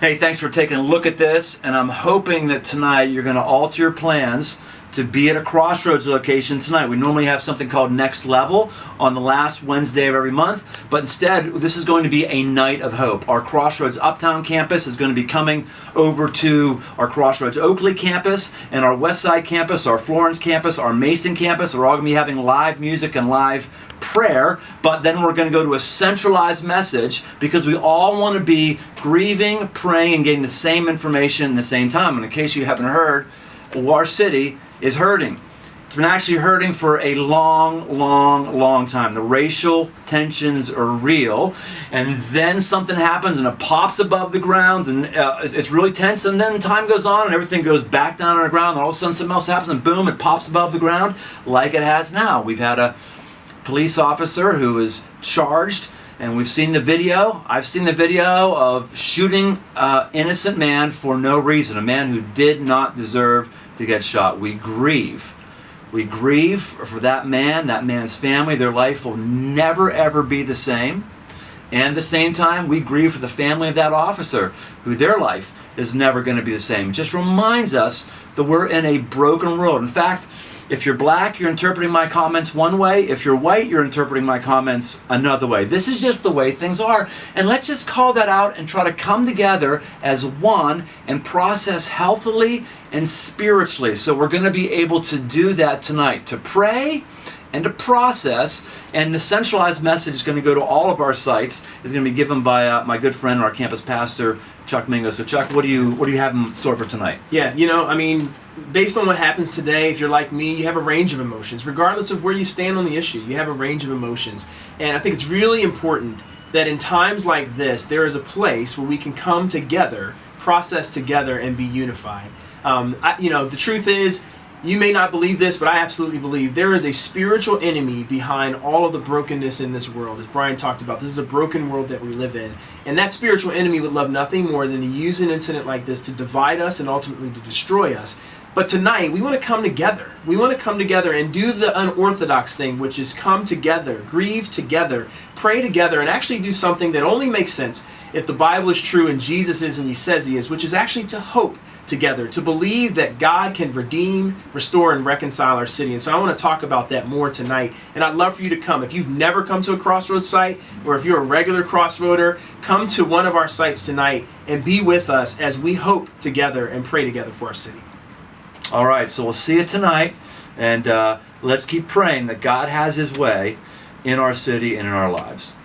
Hey, thanks for taking a look at this, and I'm hoping that tonight you're going to alter your plans to be at a Crossroads location tonight. We normally have something called Next Level on the last Wednesday of every month, but instead this is going to be a night of hope. Our Crossroads Uptown campus is going to be coming over to our Crossroads Oakley campus, and our Westside campus, our Florence campus, our Mason campus are all going to be having live music and live prayer, but then we're going to go to a centralized message because we all want to be grieving, praying, and getting the same information at the same time. And in case you haven't heard, our city is hurting. It's been actually hurting for a long time. The racial tensions are real, and then something happens and it pops above the ground, and it's really tense, and then time goes on and everything goes back down on the ground, and all of a sudden something else happens, and boom, it pops above the ground like it has now. We've had a police officer who is charged, and we've seen the video. I've seen the video of shooting an innocent man for no reason, a man who did not deserve to get shot. We grieve. We grieve for that man, that man's family. Their life will never ever be the same. And at the same time, we grieve for the family of that officer, who their life is never going to be the same. It just reminds us that we're in a broken world. In fact, if you're black, you're interpreting my comments one way. If you're white, you're interpreting my comments another way. This is just the way things are. And let's just call that out and try to come together as one and process healthily and spiritually. So we're going to be able to do that tonight, to pray and to process. And the centralized message is going to go to all of our sites. Is going to be given by my good friend, our campus pastor, Chuck Mingo. So Chuck, what do you have in store for tonight? Yeah, based on what happens today, if you're like me, you have a range of emotions. Regardless of where you stand on the issue, you have a range of emotions. And I think it's really important that in times like this, there is a place where we can come together, process together, and be unified. The truth is, you may not believe this, but I absolutely believe there is a spiritual enemy behind all of the brokenness in this world. As Brian talked about, this is a broken world that we live in. And that spiritual enemy would love nothing more than to use an incident like this to divide us and ultimately to destroy us. But tonight, we want to come together. We want to come together and do the unorthodox thing, which is come together, grieve together, pray together, and actually do something that only makes sense if the Bible is true and Jesus is who he says he is, which is actually to hope together, to believe that God can redeem, restore, and reconcile our city. And so I want to talk about that more tonight. And I'd love for you to come. If you've never come to a Crossroads site, or if you're a regular Crossroader, come to one of our sites tonight and be with us as we hope together and pray together for our city. All right, so we'll see you tonight, and let's keep praying that God has his way in our city and in our lives.